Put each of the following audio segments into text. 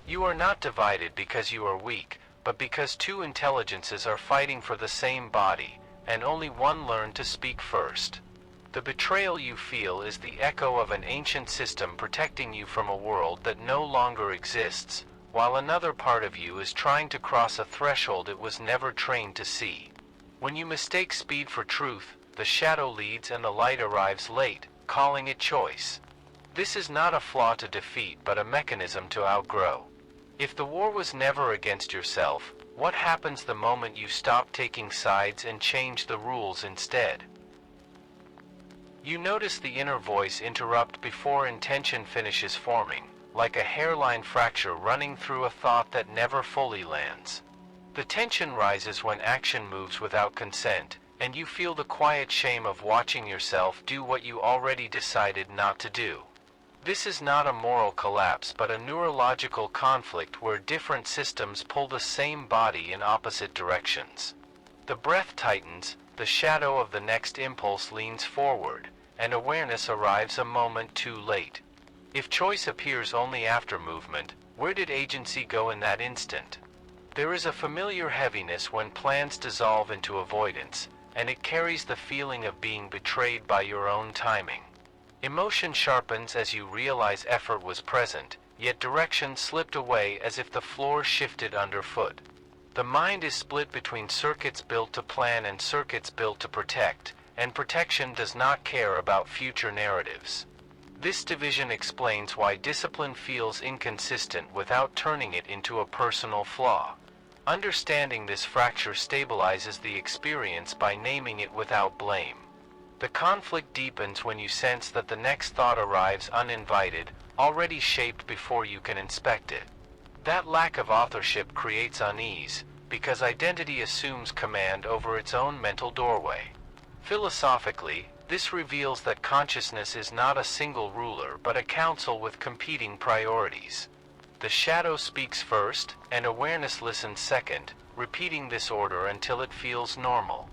You are not divided because you are weak, but because two intelligences are fighting for the same body, and only one learned to speak first. The betrayal you feel is the echo of an ancient system protecting you from a world that no longer exists, while another part of you is trying to cross a threshold it was never trained to see. When you mistake speed for truth, the shadow leads and the light arrives late, calling it choice. This is not a flaw to defeat but a mechanism to outgrow. If the war was never against yourself, what happens the moment you stop taking sides and change the rules instead? You notice the inner voice interrupt before intention finishes forming, like a hairline fracture running through a thought that never fully lands. The tension rises when action moves without consent, and you feel the quiet shame of watching yourself do what you already decided not to do. This is not a moral collapse but a neurological conflict where different systems pull the same body in opposite directions. The breath tightens, the shadow of the next impulse leans forward, and awareness arrives a moment too late. If choice appears only after movement, where did agency go in that instant? There is a familiar heaviness when plans dissolve into avoidance, and it carries the feeling of being betrayed by your own timing. Emotion sharpens as you realize effort was present, yet direction slipped away as if the floor shifted underfoot. The mind is split between circuits built to plan and circuits built to protect, and protection does not care about future narratives. This division explains why discipline feels inconsistent without turning it into a personal flaw. Understanding this fracture stabilizes the experience by naming it without blame. The conflict deepens when you sense that the next thought arrives uninvited, already shaped before you can inspect it. That lack of authorship creates unease, because identity assumes command over its own mental doorway. Philosophically, this reveals that consciousness is not a single ruler but a council with competing priorities. The shadow speaks first, and awareness listens second, repeating this order until it feels normal.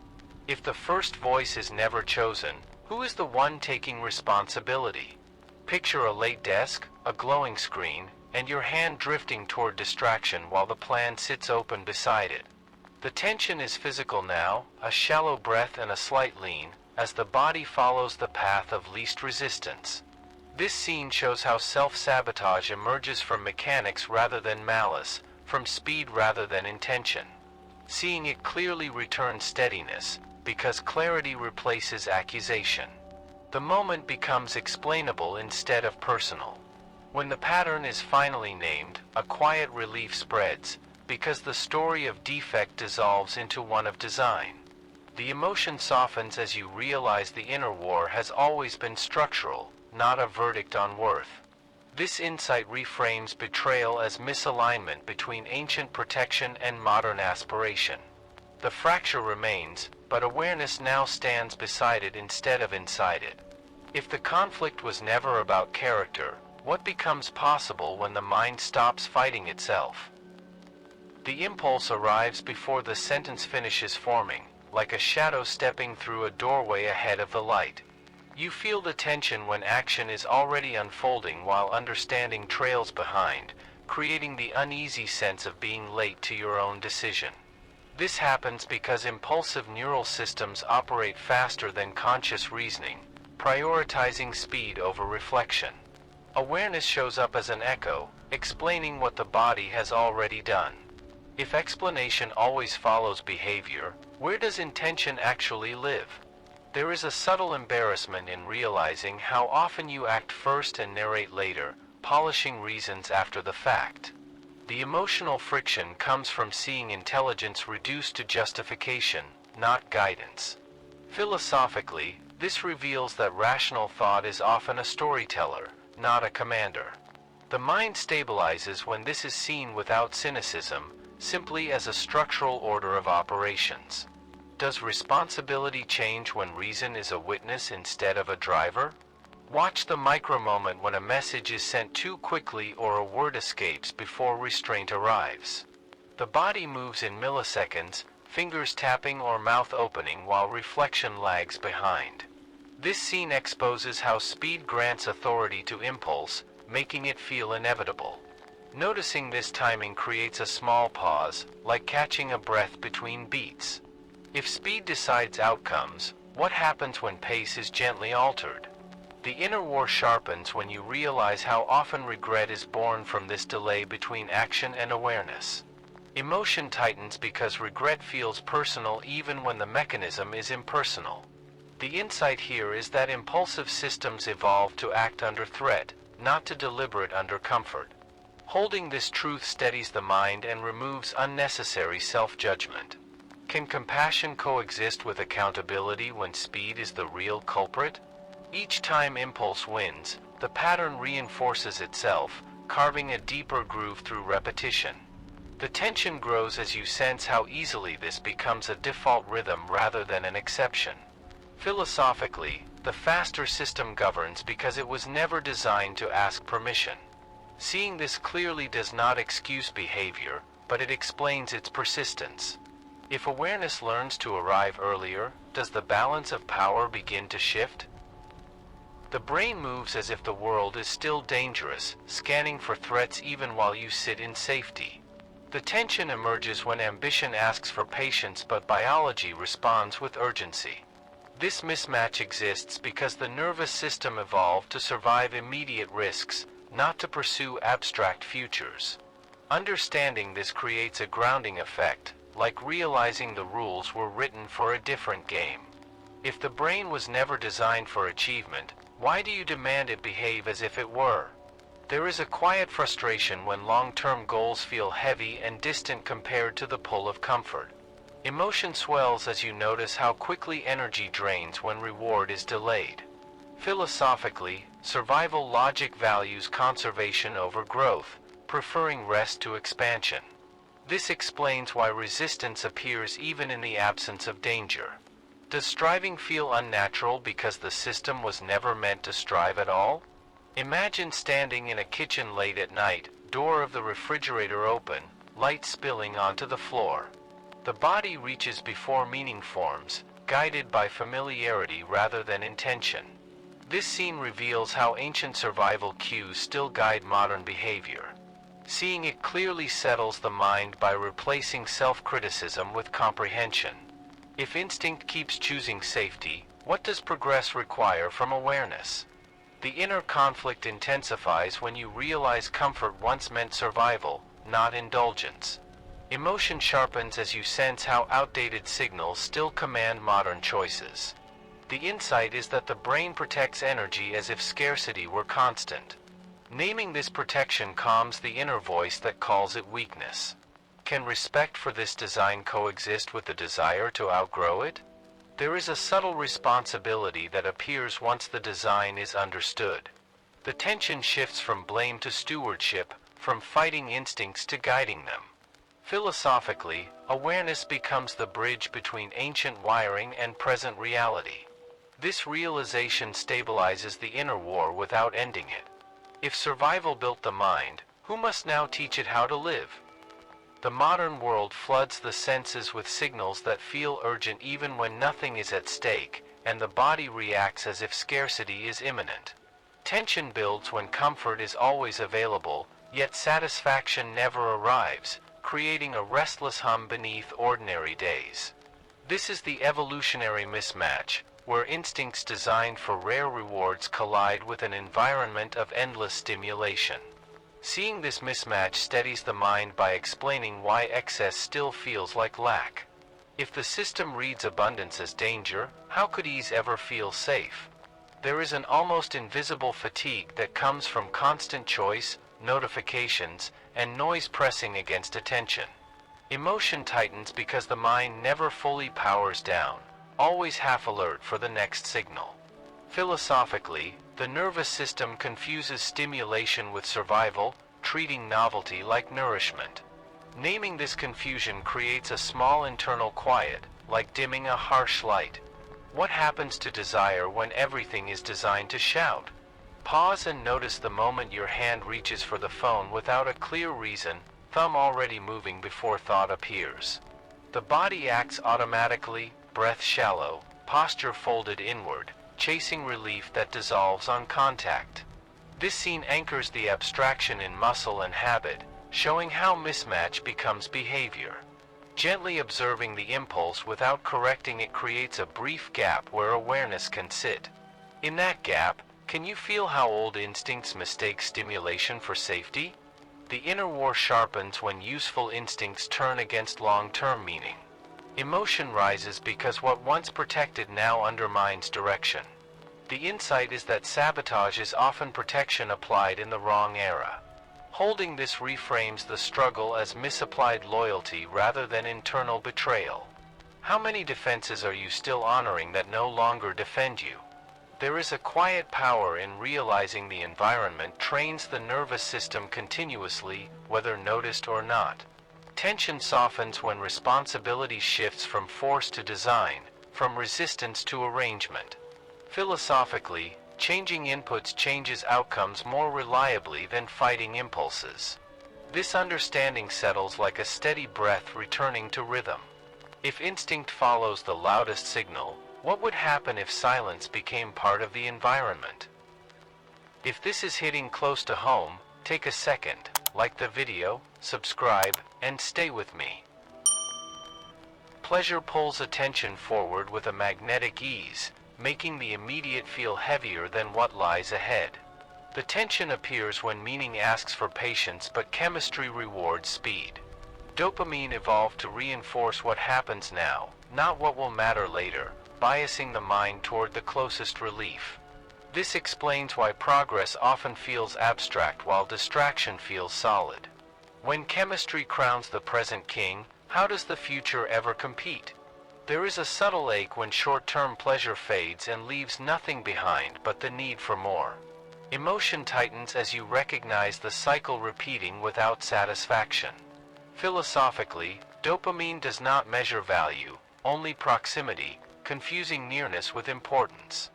If the first voice is never chosen, who is the one taking responsibility? Picture a late desk, a glowing screen, and your hand drifting toward distraction while the plan sits open beside it. The tension is physical now, a shallow breath and a slight lean, as the body follows the path of least resistance. This scene shows how self-sabotage emerges from mechanics rather than malice, from speed rather than intention. Seeing it clearly returns steadiness, because clarity replaces accusation. The moment becomes explainable instead of personal. When the pattern is finally named, a quiet relief spreads, because the story of defect dissolves into one of design. The emotion softens as you realize the inner war has always been structural, not a verdict on worth. This insight reframes betrayal as misalignment between ancient protection and modern aspiration. The fracture remains, but awareness now stands beside it instead of inside it. If the conflict was never about character, what becomes possible when the mind stops fighting itself? The impulse arrives before the sentence finishes forming, like a shadow stepping through a doorway ahead of the light. You feel the tension when action is already unfolding while understanding trails behind, creating the uneasy sense of being late to your own decision. This happens because impulsive neural systems operate faster than conscious reasoning, prioritizing speed over reflection. Awareness shows up as an echo, explaining what the body has already done. If explanation always follows behavior, where does intention actually live? There is a subtle embarrassment in realizing how often you act first and narrate later, polishing reasons after the fact. The emotional friction comes from seeing intelligence reduced to justification, not guidance. Philosophically, this reveals that rational thought is often a storyteller, not a commander. The mind stabilizes when this is seen without cynicism, simply as a structural order of operations. Does responsibility change when reason is a witness instead of a driver? Watch the micro-moment when a message is sent too quickly or a word escapes before restraint arrives. The body moves in milliseconds, fingers tapping or mouth opening while reflection lags behind. This scene exposes how speed grants authority to impulse, making it feel inevitable. Noticing this timing creates a small pause, like catching a breath between beats. If speed decides outcomes, what happens when pace is gently altered? The inner war sharpens when you realize how often regret is born from this delay between action and awareness. Emotion tightens because regret feels personal even when the mechanism is impersonal. The insight here is that impulsive systems evolve to act under threat, not to deliberate under comfort. Holding this truth steadies the mind and removes unnecessary self-judgment. Can compassion coexist with accountability when speed is the real culprit? Each time impulse wins, the pattern reinforces itself, carving a deeper groove through repetition. The tension grows as you sense how easily this becomes a default rhythm rather than an exception. Philosophically, the faster system governs because it was never designed to ask permission. Seeing this clearly does not excuse behavior, but it explains its persistence. If awareness learns to arrive earlier, does the balance of power begin to shift? The brain moves as if the world is still dangerous, scanning for threats even while you sit in safety. The tension emerges when ambition asks for patience but biology responds with urgency. This mismatch exists because the nervous system evolved to survive immediate risks, not to pursue abstract futures. Understanding this creates a grounding effect, like realizing the rules were written for a different game. If the brain was never designed for achievement, why do you demand it behave as if it were? There is a quiet frustration when long-term goals feel heavy and distant compared to the pull of comfort. Emotion swells as you notice how quickly energy drains when reward is delayed. Philosophically, survival logic values conservation over growth, preferring rest to expansion. This explains why resistance appears even in the absence of danger. Does striving feel unnatural because the system was never meant to strive at all? Imagine standing in a kitchen late at night, door of the refrigerator open, light spilling onto the floor. The body reaches before meaning forms, guided by familiarity rather than intention. This scene reveals how ancient survival cues still guide modern behavior. Seeing it clearly settles the mind by replacing self-criticism with comprehension. If instinct keeps choosing safety, what does progress require from awareness? The inner conflict intensifies when you realize comfort once meant survival, not indulgence. Emotion sharpens as you sense how outdated signals still command modern choices. The insight is that the brain protects energy as if scarcity were constant. Naming this protection calms the inner voice that calls it weakness. Can respect for this design coexist with the desire to outgrow it? There is a subtle responsibility that appears once the design is understood. The tension shifts from blame to stewardship, from fighting instincts to guiding them. Philosophically, awareness becomes the bridge between ancient wiring and present reality. This realization stabilizes the inner war without ending it. If survival built the mind, who must now teach it how to live? The modern world floods the senses with signals that feel urgent even when nothing is at stake, and the body reacts as if scarcity is imminent. Tension builds when comfort is always available, yet satisfaction never arrives, creating a restless hum beneath ordinary days. This is the evolutionary mismatch, where instincts designed for rare rewards collide with an environment of endless stimulation. Seeing this mismatch steadies the mind by explaining why excess still feels like lack. If the system reads abundance as danger, how could ease ever feel safe? There is an almost invisible fatigue that comes from constant choice, notifications, and noise pressing against attention. Emotion tightens because the mind never fully powers down, always half alert for the next signal. Philosophically, the nervous system confuses stimulation with survival, treating novelty like nourishment. Naming this confusion creates a small internal quiet, like dimming a harsh light. What happens to desire when everything is designed to shout? Pause and notice the moment your hand reaches for the phone without a clear reason, thumb already moving before thought appears. The body acts automatically, breath shallow, posture folded inward, chasing relief that dissolves on contact. This scene anchors the abstraction in muscle and habit, showing how mismatch becomes behavior. Gently observing the impulse without correcting it creates a brief gap where awareness can sit. In that gap, can you feel how old instincts mistake stimulation for safety? The inner war sharpens when useful instincts turn against long-term meaning. Emotion rises because what once protected now undermines direction. The insight is that sabotage is often protection applied in the wrong era. Holding this reframes the struggle as misapplied loyalty rather than internal betrayal. How many defenses are you still honoring that no longer defend you? There is a quiet power in realizing the environment trains the nervous system continuously, whether noticed or not. Tension softens when responsibility shifts from force to design, from resistance to arrangement. Philosophically, changing inputs changes outcomes more reliably than fighting impulses. This understanding settles like a steady breath returning to rhythm. If instinct follows the loudest signal, what would happen if silence became part of the environment? If this is hitting close to home, take a second, like the video, subscribe, and stay with me. Pleasure pulls attention forward with a magnetic ease, making the immediate feel heavier than what lies ahead. The tension appears when meaning asks for patience but chemistry rewards speed. Dopamine evolved to reinforce what happens now, not what will matter later, biasing the mind toward the closest relief. This explains why progress often feels abstract while distraction feels solid. When chemistry crowns the present king, how does the future ever compete? There is a subtle ache when short-term pleasure fades and leaves nothing behind but the need for more. Emotion tightens as you recognize the cycle repeating without satisfaction. Philosophically, dopamine does not measure value, only proximity, confusing nearness with importance.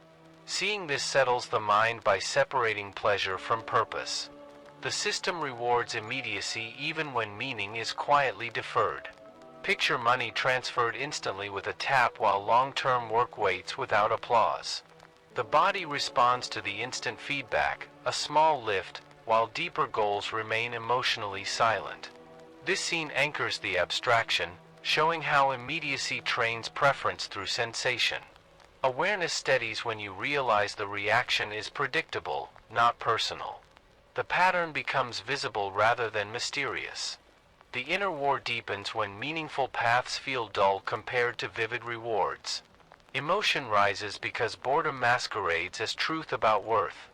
Seeing this settles the mind by separating pleasure from purpose. The system rewards immediacy even when meaning is quietly deferred. Picture money transferred instantly with a tap while long-term work waits without applause. The body responds to the instant feedback, a small lift, while deeper goals remain emotionally silent. This scene anchors the abstraction, showing how immediacy trains preference through sensation. Awareness steadies when you realize the reaction is predictable, not personal. The pattern becomes visible rather than mysterious. The inner war deepens when meaningful paths feel dull compared to vivid rewards. Emotion rises because boredom masquerades as truth about worth.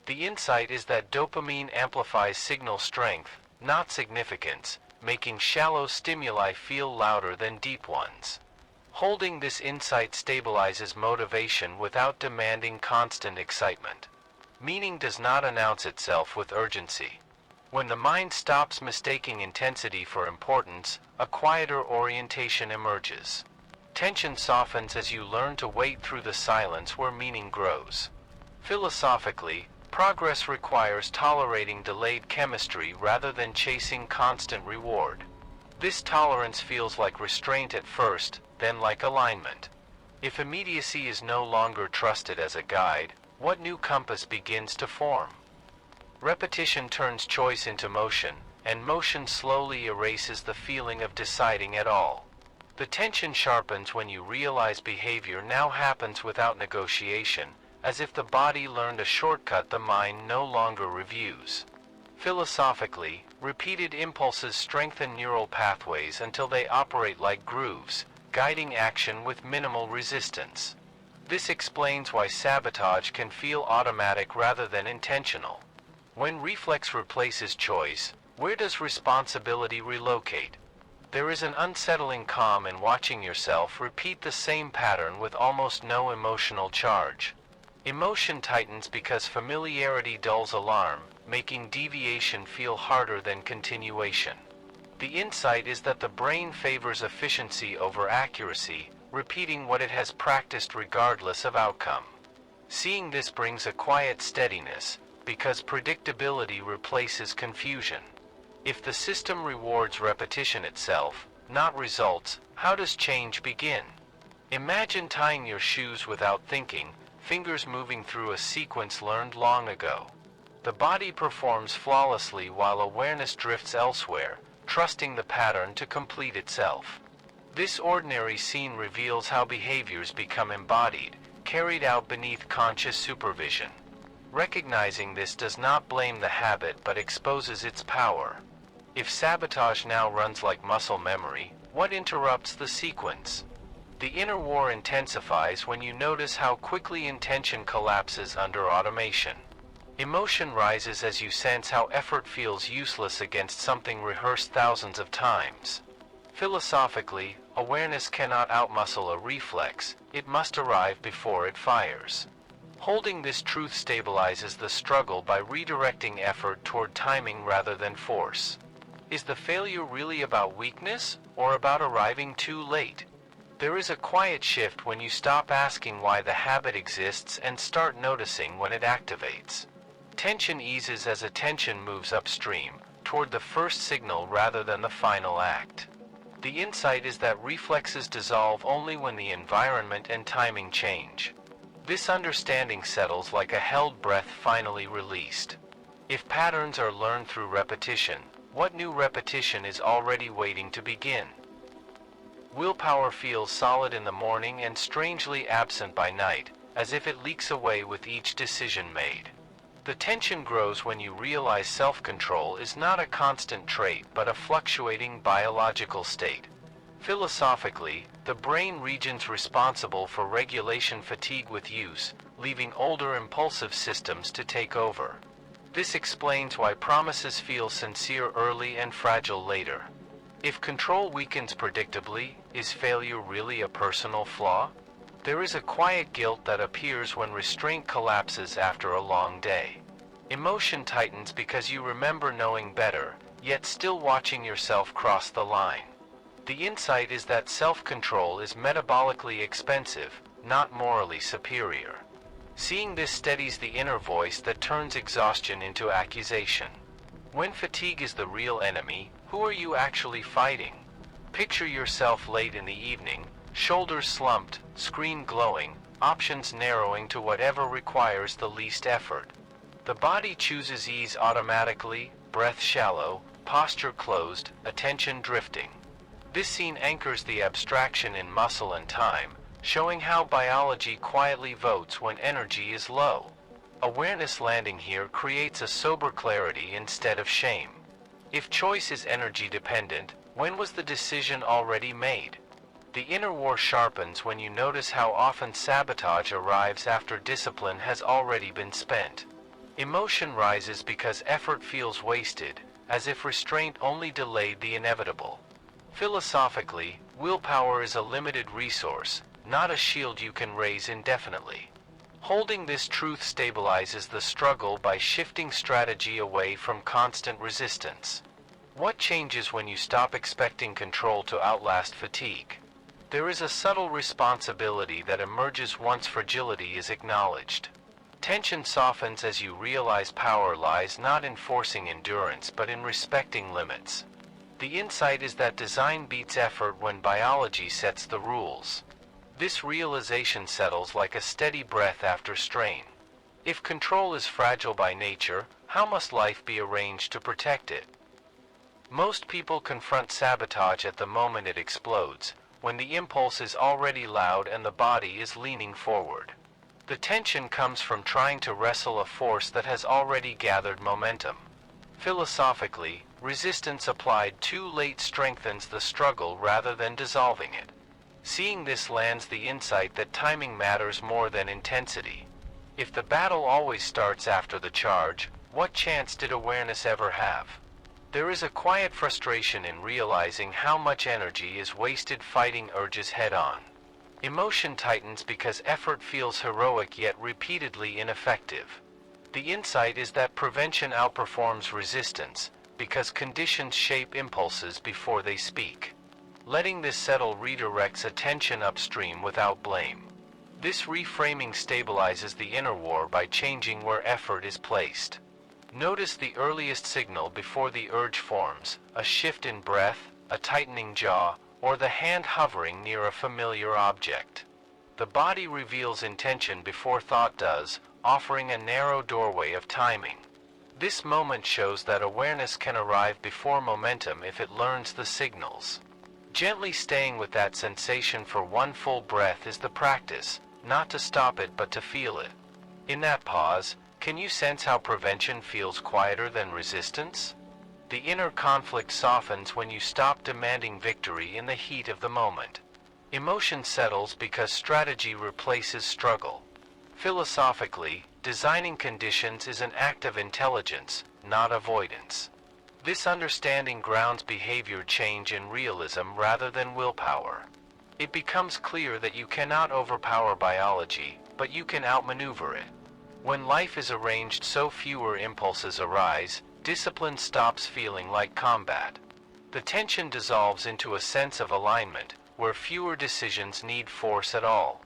The insight is that dopamine amplifies signal strength, not significance, making shallow stimuli feel louder than deep ones. Holding this insight stabilizes motivation without demanding constant excitement. Meaning does not announce itself with urgency. When the mind stops mistaking intensity for importance, a quieter orientation emerges. Tension softens as you learn to wait through the silence where meaning grows. Philosophically, progress requires tolerating delayed chemistry rather than chasing constant reward. This tolerance feels like restraint at first, then like alignment. If immediacy is no longer trusted as a guide, what new compass begins to form? Repetition turns choice into motion, and motion slowly erases the feeling of deciding at all. The tension sharpens when you realize behavior now happens without negotiation, as if the body learned a shortcut the mind no longer reviews. Philosophically, repeated impulses strengthen neural pathways until they operate like grooves, guiding action with minimal resistance. This explains why sabotage can feel automatic rather than intentional. When reflex replaces choice, where does responsibility relocate? There is an unsettling calm in watching yourself repeat the same pattern with almost no emotional charge. Emotion tightens because familiarity dulls alarm, making deviation feel harder than continuation. The insight is that the brain favors efficiency over accuracy, repeating what it has practiced regardless of outcome. Seeing this brings a quiet steadiness, because predictability replaces confusion. If the system rewards repetition itself, not results, how does change begin? Imagine tying your shoes without thinking, fingers moving through a sequence learned long ago. The body performs flawlessly while awareness drifts elsewhere, trusting the pattern to complete itself. This ordinary scene reveals how behaviors become embodied, carried out beneath conscious supervision. Recognizing this does not blame the habit but exposes its power. If sabotage now runs like muscle memory, what interrupts the sequence? The inner war intensifies when you notice how quickly intention collapses under automation. Emotion rises as you sense how effort feels useless against something rehearsed thousands of times. Philosophically, awareness cannot outmuscle a reflex, it must arrive before it fires. Holding this truth stabilizes the struggle by redirecting effort toward timing rather than force. Is the failure really about weakness, or about arriving too late? There is a quiet shift when you stop asking why the habit exists and start noticing when it activates. Tension eases as attention moves upstream, toward the first signal rather than the final act. The insight is that reflexes dissolve only when the environment and timing change. This understanding settles like a held breath finally released. If patterns are learned through repetition, what new repetition is already waiting to begin? Willpower feels solid in the morning and strangely absent by night, as if it leaks away with each decision made. The tension grows when you realize self-control is not a constant trait but a fluctuating biological state. Philosophically, the brain regions responsible for regulation fatigue with use, leaving older impulsive systems to take over. This explains why promises feel sincere early and fragile later. If control weakens predictably, is failure really a personal flaw? There is a quiet guilt that appears when restraint collapses after a long day. Emotion tightens because you remember knowing better, yet still watching yourself cross the line. The insight is that self-control is metabolically expensive, not morally superior. Seeing this steadies the inner voice that turns exhaustion into accusation. When fatigue is the real enemy, who are you actually fighting? Picture yourself late in the evening, shoulders slumped, screen glowing, options narrowing to whatever requires the least effort. The body chooses ease automatically, breath shallow, posture closed, attention drifting. This scene anchors the abstraction in muscle and time, showing how biology quietly votes when energy is low. Awareness landing here creates a sober clarity instead of shame. If choice is energy dependent, when was the decision already made? The inner war sharpens when you notice how often sabotage arrives after discipline has already been spent. Emotion rises because effort feels wasted, as if restraint only delayed the inevitable. Philosophically, willpower is a limited resource, not a shield you can raise indefinitely. Holding this truth stabilizes the struggle by shifting strategy away from constant resistance. What changes when you stop expecting control to outlast fatigue? There is a subtle responsibility that emerges once fragility is acknowledged. Tension softens as you realize power lies not in forcing endurance but in respecting limits. The insight is that design beats effort when biology sets the rules. This realization settles like a steady breath after strain. If control is fragile by nature, how must life be arranged to protect it? Most people confront sabotage at the moment it explodes, when the impulse is already loud and the body is leaning forward. The tension comes from trying to wrestle a force that has already gathered momentum. Philosophically, resistance applied too late strengthens the struggle rather than dissolving it. Seeing this lands the insight that timing matters more than intensity. If the battle always starts after the charge, what chance did awareness ever have? There is a quiet frustration in realizing how much energy is wasted fighting urges head-on. Emotion tightens because effort feels heroic yet repeatedly ineffective. The insight is that prevention outperforms resistance, because conditions shape impulses before they speak. Letting this settle redirects attention upstream without blame. This reframing stabilizes the inner war by changing where effort is placed. Notice the earliest signal before the urge forms, a shift in breath, a tightening jaw, or the hand hovering near a familiar object. The body reveals intention before thought does, offering a narrow doorway of timing. This moment shows that awareness can arrive before momentum if it learns the signals. Gently staying with that sensation for one full breath is the practice, not to stop it but to feel it. In that pause, can you sense how prevention feels quieter than resistance? The inner conflict softens when you stop demanding victory in the heat of the moment. Emotion settles because strategy replaces struggle. Philosophically, designing conditions is an act of intelligence, not avoidance. This understanding grounds behavior change in realism rather than willpower. It becomes clear that you cannot overpower biology, but you can outmaneuver it. When life is arranged so fewer impulses arise, discipline stops feeling like combat. The tension dissolves into a sense of alignment, where fewer decisions need force at all.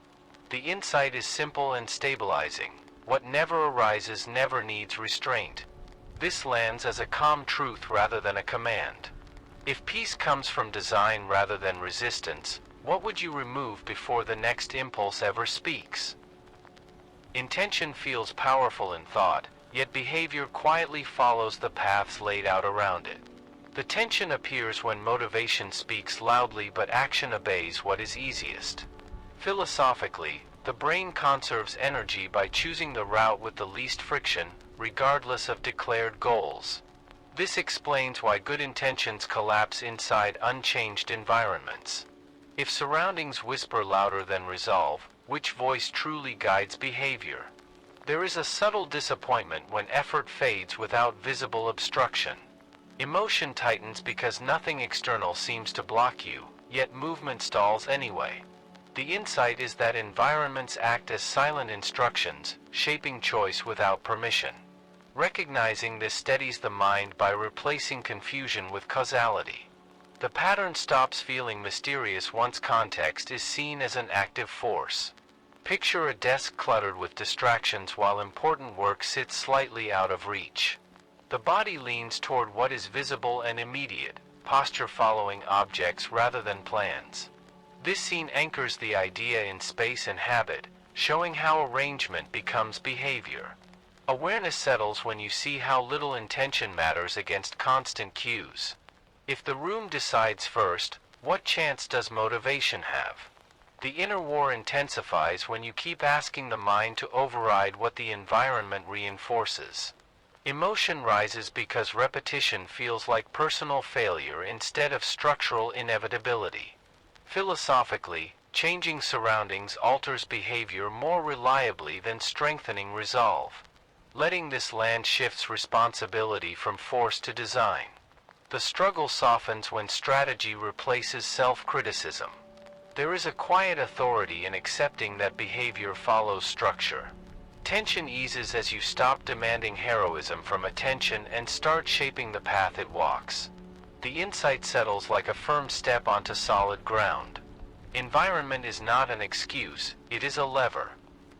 The insight is simple and stabilizing. What never arises never needs restraint. This lands as a calm truth rather than a command. If peace comes from design rather than resistance, what would you remove before the next impulse ever speaks? Intention feels powerful in thought, yet behavior quietly follows the paths laid out around it. The tension appears when motivation speaks loudly but action obeys what is easiest. Philosophically, the brain conserves energy by choosing the route with the least friction, regardless of declared goals. This explains why good intentions collapse inside unchanged environments. If surroundings whisper louder than resolve, which voice truly guides behavior? There is a subtle disappointment when effort fades without visible obstruction. Emotion tightens because nothing external seems to block you, yet movement stalls anyway. The insight is that environments act as silent instructions, shaping choice without permission. Recognizing this steadies the mind by replacing confusion with causality. The pattern stops feeling mysterious once context is seen as an active force. Picture a desk cluttered with distractions while important work sits slightly out of reach. The body leans toward what is visible and immediate, posture following objects rather than plans. This scene anchors the idea in space and habit, showing how arrangement becomes behavior. Awareness settles when you see how little intention matters against constant cues. If the room decides first, what chance does motivation have? The inner war intensifies when you keep asking the mind to override what the environment reinforces. Emotion rises because repetition feels like personal failure instead of structural inevitability. Philosophically, changing surroundings alters behavior more reliably than strengthening resolve. Letting this land shifts responsibility from force to design. The struggle softens when strategy replaces self-criticism. There is a quiet authority in accepting that behavior follows structure. Tension eases as you stop demanding heroism from attention and start shaping the path it walks. The insight settles like a firm step onto solid ground. Environment is not an excuse, it is a lever.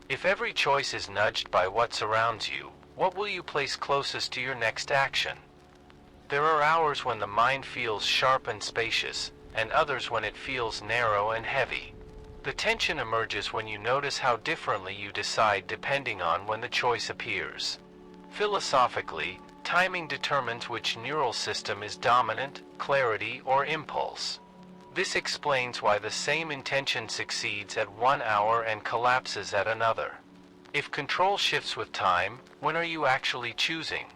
If every choice is nudged by what surrounds you, what will you place closest to your next action? There are hours when the mind feels sharp and spacious, and others when it feels narrow and heavy. The tension emerges when you notice how differently you decide depending on when the choice appears. Philosophically, timing determines which neural system is dominant, clarity, or impulse. This explains why the same intention succeeds at one hour and collapses at another. If control shifts with time, when are you actually choosing?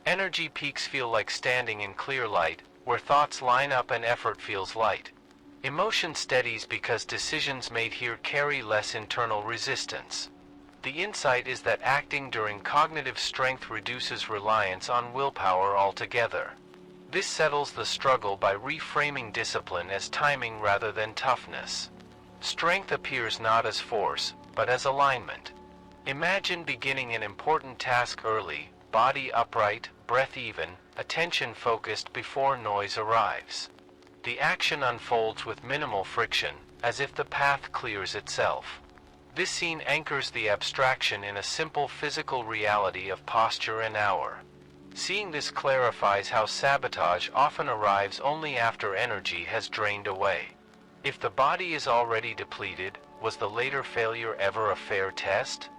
Energy peaks feel like standing in clear light, where thoughts line up and effort feels light. Emotion steadies because decisions made here carry less internal resistance. The insight is that acting during cognitive strength reduces reliance on willpower altogether. This settles the struggle by reframing discipline as timing rather than toughness. Strength appears not as force, but as alignment. Imagine beginning an important task early, body upright, breath even, attention focused before noise arrives. The action unfolds with minimal friction, as if the path clears itself. This scene anchors the abstraction in a simple physical reality of posture and hour. Seeing this clarifies how sabotage often arrives only after energy has drained away. If the body is already depleted, was the later failure ever a fair test?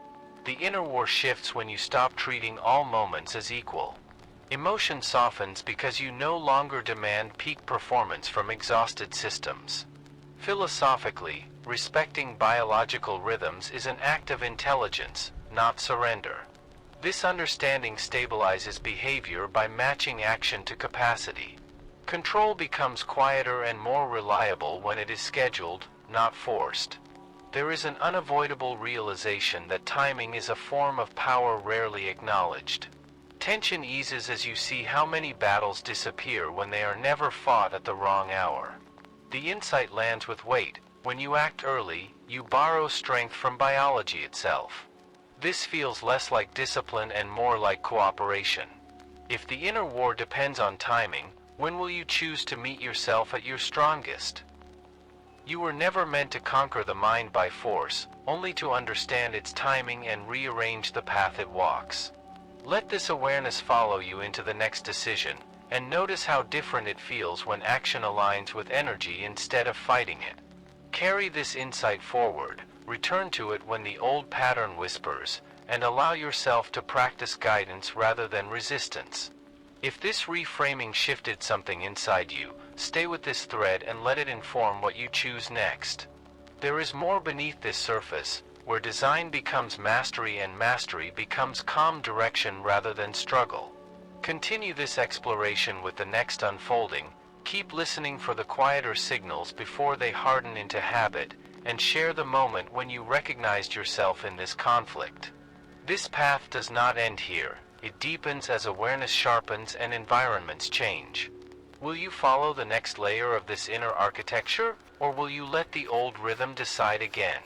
The inner war shifts when you stop treating all moments as equal. Emotion softens because you no longer demand peak performance from exhausted systems. Philosophically, respecting biological rhythms is an act of intelligence, not surrender. This understanding stabilizes behavior by matching action to capacity. Control becomes quieter and more reliable when it is scheduled, not forced. There is an unavoidable realization that timing is a form of power rarely acknowledged. Tension eases as you see how many battles disappear when they are never fought at the wrong hour. The insight lands with weight. When you act early, you borrow strength from biology itself. This feels less like discipline and more like cooperation. If the inner war depends on timing, when will you choose to meet yourself at your strongest? You were never meant to conquer the mind by force, only to understand its timing and rearrange the path it walks. Let this awareness follow you into the next decision, and notice how different it feels when action aligns with energy instead of fighting it. Carry this insight forward, return to it when the old pattern whispers, and allow yourself to practice guidance rather than resistance. If this reframing shifted something inside you, stay with this thread and let it inform what you choose next. There is more beneath this surface, where design becomes mastery and mastery becomes calm direction rather than struggle. Continue this exploration with the next unfolding, keep listening for the quieter signals before they harden into habit, and share the moment when you recognized yourself in this conflict. This path does not end here, it deepens as awareness sharpens and environments change. Will you follow the next layer of this inner architecture, or will you let the old rhythm decide again?